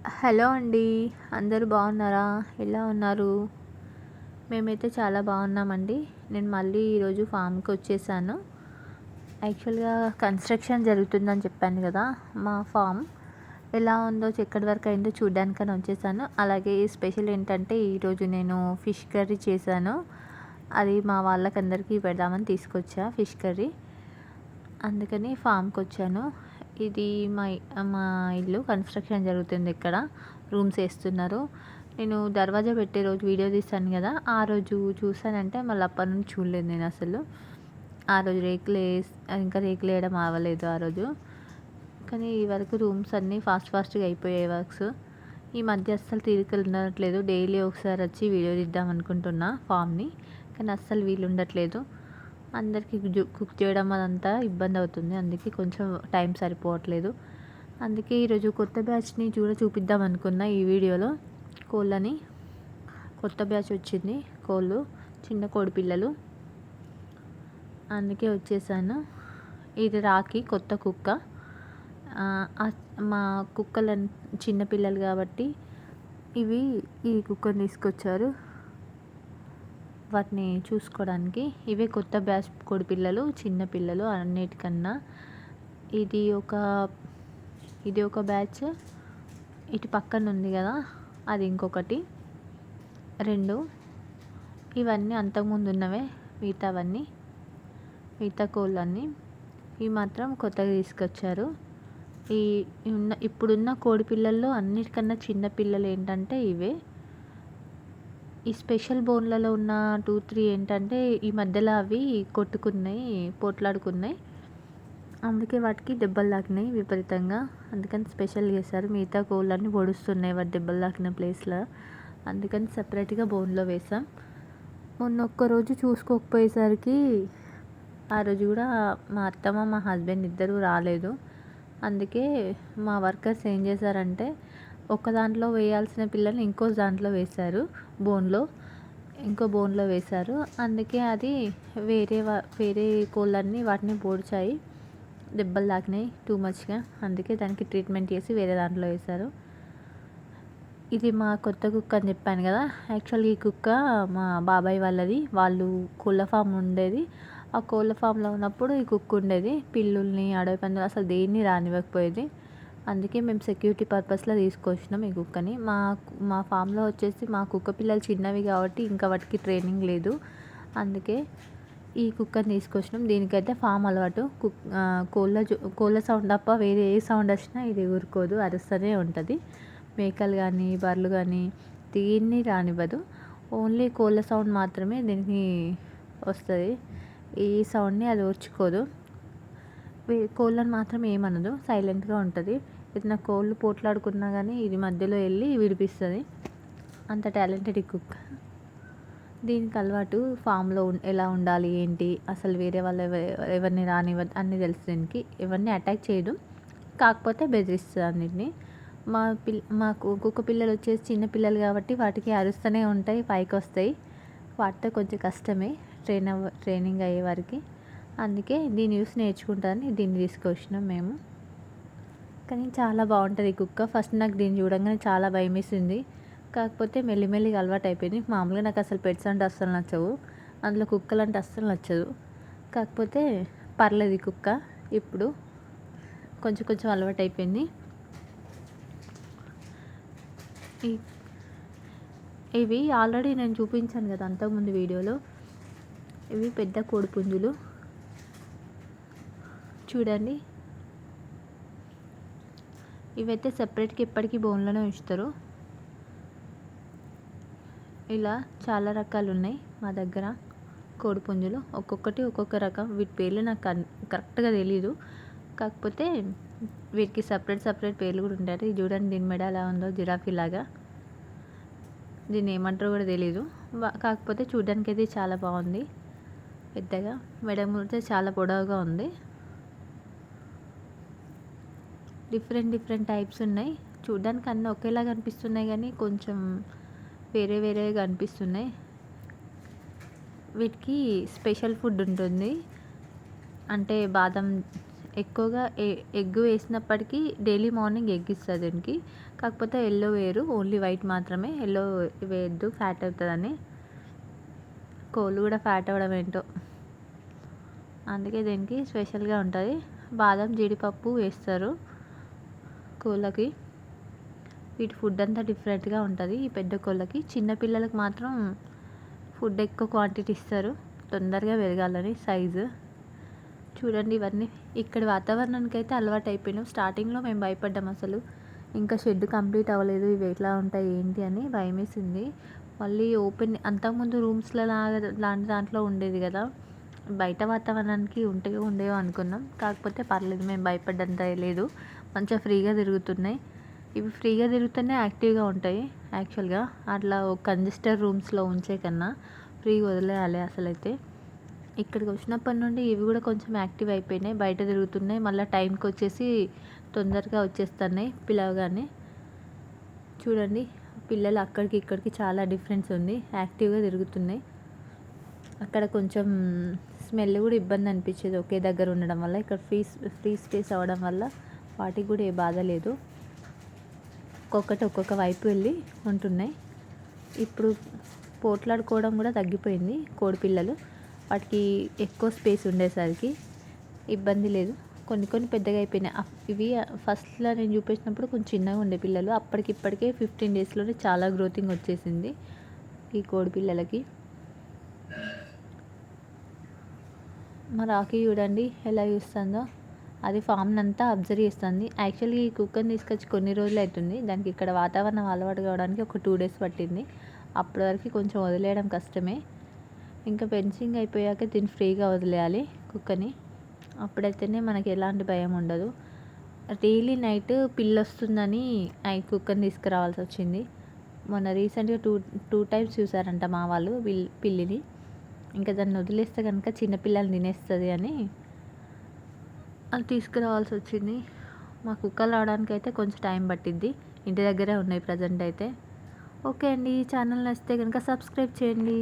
Hello అండి. అందరూ బాగున్నారా? ఎలా ఉన్నారు? మేమైతే చాలా బాగున్నామండి. నేను మళ్ళీ ఈరోజు ఫామ్‌కి వచ్చేసాను. యాక్చువల్‌గా కన్‌స్ట్రక్షన్ జరుగుతుందని చెప్పాను కదా! మా ఫామ్ ఎలా ఉందో, ఎక్కడి వరకు అయిందో చూడ్డానికని వచ్చేసాను. అలాగే స్పెషల్ ఏంటంటే ఈరోజు నేను ఫిష్ కర్రీ చేశాను. అది మా వాళ్ళకందరికీ పెడదామని తీసుకొచ్చా ఫిష్ కర్రీ. అందుకని ఫామ్‌కొచ్చాను. ఇది మా ఇల్లు కన్‌స్ట్రక్షన్ జరుగుతుంది ఇక్కడ. రూమ్స్ ఏస్తున్నారు. నేను దర్వాజా పెట్టే రోజు వీడియో తీశాను గదా! ఆ రోజు చూసానంటే మళ్ళీ అప్పటినుంచి చూడలేదు నేనసలు. ఆ రోజు ఇంకా రేకులేయడం అవ్వలేదు ఆ రోజు. కానీ ఈ వరకు రూమ్స్ అన్నీ ఫాస్ట్‌గా అయిపోయాయి వర్క్స్. ఈ మధ్య అస్సలు తీరికలు ఉండట్లేదు. డైలీ ఒకసారి వచ్చి వీడియో తీద్దాం అనుకుంటున్నా ఫామ్‌ని. కానీ అస్సలు వీలుండట్లేదు. అందరికీ కుక్ చేయడం అదంతా ఇబ్బంది అవుతుంది. అందుకే కొంచెం టైం సరిపోవట్లేదు. అందుకే ఈరోజు కొత్త బ్యాచ్‌ని చూపిద్దాం అనుకున్నా ఈ వీడియోలో. కోళ్ళని కొత్త బ్యాచ్ వచ్చింది. కోళ్ళు, చిన్న కోడి పిల్లలు. అందుకే వచ్చేసాను. ఇది రాఖీ కొత్త కుక్క. మా కుక్కలు చిన్న పిల్లలు కాబట్టి ఈ కుక్కని తీసుకొచ్చారు వాటిని చూసుకోవడానికి. ఇవే కొత్త బ్యాచ్ కోడి పిల్లలు, చిన్న పిల్లలు అన్నిటికన్నా. ఇది ఒక బ్యాచ్. ఇటు పక్కన ఉంది కదా, అది ఇంకొకటి. 2 ఇవన్నీ అంతకుముందు ఉన్నవే. మిగతా కోళ్ళన్నీ ఇవి మాత్రం కొత్తగా తీసుకొచ్చారు. ఇప్పుడున్న కోడి పిల్లల్లో అన్నిటికన్నా చిన్న పిల్లలు ఏంటంటే ఇవే. ఈ స్పెషల్ బోన్లలో ఉన్న 2, 3 ఏంటంటే ఈ మధ్యలో అవి పోట్లాడుకున్నాయి. అందుకే వాటికి దెబ్బలు తాకినాయి విపరీతంగా. అందుకని స్పెషల్ చేశారు. మిగతా కోళ్ళన్నీ పొడుస్తున్నాయి వాటి దెబ్బలు తాకిన ప్లేస్లో. అందుకని సపరేట్గా బోన్లో వేసాం. మొన్న ఒక్కరోజు చూసుకోకపోయేసరికి ఆ రోజు కూడా మా అత్తమ్మ, మా హస్బెండ్ ఇద్దరూ రాలేదు. అందుకే మా వర్కర్స్ ఏం చేశారంటే ఒక దాంట్లో వేయాల్సిన పిల్లల్ని ఇంకో దాంట్లో వేశారు. ఇంకో బోన్లో వేశారు. అందుకే అది వేరే కోళ్ళన్నీ వాటిని పొడిచాయి. దెబ్బలు తాకినాయి టూ మచ్గా. అందుకే దానికి ట్రీట్మెంట్ చేసి వేరే దాంట్లో వేశారు. ఇది మా కొత్త కుక్క అని చెప్పాను కదా. యాక్చువల్గా ఈ కుక్క మా బాబాయ్ వాళ్ళది. వాళ్ళు కోళ్ళ ఫామ్ ఉండేది. ఆ కోళ్ళ ఫామ్లో ఉన్నప్పుడు ఈ కుక్క ఉండేది. పిల్లుల్ని, అడవి పందులు అసలు దేన్ని రానివ్వకపోయేది. అందుకే మేము సెక్యూరిటీ పర్పస్లో తీసుకొచ్చినాం ఈ కుక్కని. మా ఫామ్లో వచ్చేసి మా కుక్క పిల్లలు చిన్నవి కాబట్టి ఇంకా వాటికి ట్రైనింగ్ లేదు. అందుకే ఈ కుక్కని తీసుకొచ్చినాం. దీనికైతే ఫామ్ అలవాటు. కోళ్ళ సౌండ్ తప్ప వేరే ఏ సౌండ్ వచ్చినా ఇది ఊరుకోదు, అరుస్తూనే ఉంటుంది. మేకలు కానీ, బర్రెలు కానీ దీన్ని రానివ్వదు. ఓన్లీ కోళ్ళ సౌండ్ మాత్రమే దీనికి వస్తుంది. ఈ సౌండ్ని అది ఓర్చుకోదు. కోళ్ళని మాత్రం ఏమనదు, సైలెంట్గా ఉంటుంది. ఏదైనా కోళ్ళు పోట్లాడుకున్నా కానీ ఇది మధ్యలో వెళ్ళి విడిపిస్తుంది. అంత టాలెంటెడ్ ఈ కుక్క. దీనికి అలవాటు ఫామ్లో ఎలా ఉండాలి ఏంటి, అసలు వేరే వాళ్ళు ఎవరిని రానివ్వదు అన్నీ తెలుసు దీనికి. ఎవరిని అటాక్ చేయదు, కాకపోతే బెదిరిస్తుంది అన్నిటిని. మాకు కుక్క పిల్లలు వచ్చేసి చిన్న పిల్లలు కాబట్టి వాటికి అరుస్తూనే ఉంటాయి, పైకి వస్తాయి. వాటితో కొంచెం కష్టమే ట్రైనింగ్ అయ్యే వారికి. అందుకే దీన్ని చూసి నేర్చుకుంటారని దీన్ని తీసుకొచ్చినాం మేము. కానీ చాలా బాగుంటుంది ఈ కుక్క. ఫస్ట్ నాకు దీన్ని చూడంగానే చాలా భయం వేసింది. కాకపోతే మెల్లిమెల్లిగా అలవాటు అయిపోయింది. మామూలుగా నాకు అసలు పెట్స్ అంటే అస్సలు నచ్చవు, అందులో కుక్కలు అంటే అస్సలు నచ్చదు. కాకపోతే పర్లేదు ఈ కుక్క ఇప్పుడు కొంచెం అలవాటు అయిపోయింది. ఇవి ఆల్రెడీ నేను చూపించాను కదా అంతకుముందు వీడియోలో. ఇవి పెద్ద కోడిపుంజులు చూడండి. ఇవైతే సెపరేట్గా ఎప్పటికీ బోన్లోనే ఉంచుతారు. ఇలా చాలా రకాలు ఉన్నాయి మా దగ్గర కోడిపుంజులు. ఒక్కొక్కటి ఒక్కొక్క రకం. వీటి పేర్లు నాకు కరెక్ట్గా తెలీదు. కాకపోతే వీటికి సపరేట్ పేర్లు కూడా ఉంటాయి. ఇది చూడండి, దీని మెడ ఎలా ఉందో, జిరాఫీ లాగా. దీన్ని ఏమంటారో కూడా తెలీదు. కాకపోతే చూడడానికి అయితే చాలా బాగుంది. పెద్దగా మెడ అయితే చాలా పొడవుగా ఉంది. డిఫరెంట్ టైప్స్ ఉన్నాయి. చూడడానికి అన్నీ ఒకేలా కనిపిస్తున్నాయి కానీ కొంచెం వేరేగా కనిపిస్తున్నాయి. వీటికి స్పెషల్ ఫుడ్ ఉంటుంది. అంటే బాదం ఎక్కువగా ఎగ్ వేసినప్పటికీ డైలీ మార్నింగ్ ఎగ్ ఇస్తుంది దీనికి. కాకపోతే ఎల్లో వేరు, ఓన్లీ వైట్ మాత్రమే. ఎల్లో వేయద్దు, ఫ్యాట్ అవుతుందని. కోళ్ళు కూడా ఫ్యాట్ అవ్వడం ఏంటో, అందుకే దీనికి స్పెషల్గా ఉంటుంది. బాదం జీడిపప్పు వేస్తారు కోళ్ళకి. వీటి ఫుడ్ అంతా డిఫరెంట్గా ఉంటుంది ఈ పెద్ద కోళ్ళకి. చిన్న పిల్లలకు మాత్రం ఫుడ్ ఎక్కువ క్వాంటిటీ ఇస్తారు, తొందరగా పెరగాలని సైజు. చూడండి ఇవన్నీ ఇక్కడ వాతావరణానికి అయితే అలవాటు అయిపోయినాం. స్టార్టింగ్లో మేము భయపడ్డాం, అసలు ఇంకా షెడ్ కంప్లీట్ అవ్వలేదు, ఇవి ఎట్లా ఉంటాయి ఏంటి అని భయం వేసింది. మళ్ళీ ఓపెన్, అంతకుముందు రూమ్స్లో లాంటి దాంట్లో ఉండేది కదా, బయట వాతావరణానికి ఉండేవో అనుకున్నాం. కాకపోతే పర్లేదు, మేము భయపడ్డంత లేదు, మంచిగా ఫ్రీగా తిరుగుతున్నాయి. ఇవి ఫ్రీగా తిరుగుతూనే యాక్టివ్గా ఉంటాయి. యాక్చువల్గా అట్లా కంజెస్టెడ్ రూమ్స్లో ఉంచే కన్నా ఫ్రీగా వదిలేయాలి అసలు. అయితే ఇక్కడికి వచ్చినప్పటి నుండి ఇవి కూడా కొంచెం యాక్టివ్ అయిపోయినాయి, బయట తిరుగుతున్నాయి. మళ్ళీ టైంకి వచ్చేసి తొందరగా వచ్చేస్తున్నాయి పిలవగానే. చూడండి పిల్లలు అక్కడికి ఇక్కడికి చాలా డిఫరెన్స్ ఉంది, యాక్టివ్గా తిరుగుతున్నాయి. అక్కడ కొంచెం స్మెల్ కూడా ఇబ్బంది అనిపించేది ఒకే దగ్గర ఉండడం వల్ల. ఇక్కడ ఫ్రీ స్పేస్ అవ్వడం వల్ల వాటికి కూడా ఏ బాధ లేదు, ఒక్కొక్కటి ఒక్కొక్క వైపు వెళ్ళి ఉంటున్నాయి. ఇప్పుడు పోట్లాడుకోవడం కూడా తగ్గిపోయింది కోడి పిల్లలు, వాటికి ఎక్కువ స్పేస్ ఉండేసరికి ఇబ్బంది లేదు. కొన్ని పెద్దగా అయిపోయినాయి. ఇవి ఫస్ట్లో నేను చూపించినప్పుడు కొంచెం చిన్నగా ఉండే పిల్లలు, అప్పటికిప్పటికే 15 డేస్లోనే చాలా గ్రోతింగ్ వచ్చేసింది ఈ కోడి పిల్లలకి. మా రాఖీ చూడండి ఎలా చూస్తుందో, అది ఫామ్ని అంతా అబ్జర్వ్ చేస్తుంది. యాక్చువల్లీ ఈ కుక్కని తీసుకొచ్చి కొన్ని రోజులు అవుతుంది, దానికి ఇక్కడ వాతావరణం అలవాటు కావడానికి ఒక 2 డేస్ పట్టింది. అప్పటి వరకు కొంచెం వదిలేయడం కష్టమే. ఇంకా ఫెన్సింగ్ అయిపోయాక దీన్ని ఫ్రీగా వదిలేయాలి కుక్కని, అప్పుడైతేనే మనకి ఎలాంటి భయం ఉండదు. డైలీ నైట్ పిల్లి వస్తుందని కుక్కని తీసుకురావాల్సి వచ్చింది. మొన్న రీసెంట్గా టూ టైమ్స్ చూసారంట మా వాళ్ళు పిల్లిని. ఇంకా దాన్ని వదిలేస్తే కనుక చిన్నపిల్లలు తినేస్తుంది అని అది తీసుకురావాల్సి వచ్చింది. మా కుక్కలు రావడానికి అయితే కొంచెం టైం పట్టిద్ది, ఇంటి దగ్గరే ఉన్నాయి ప్రజెంట్ అయితే. ఓకే అండి, ఈ ఛానల్ నచ్చితే కనుక సబ్స్క్రైబ్ చేయండి.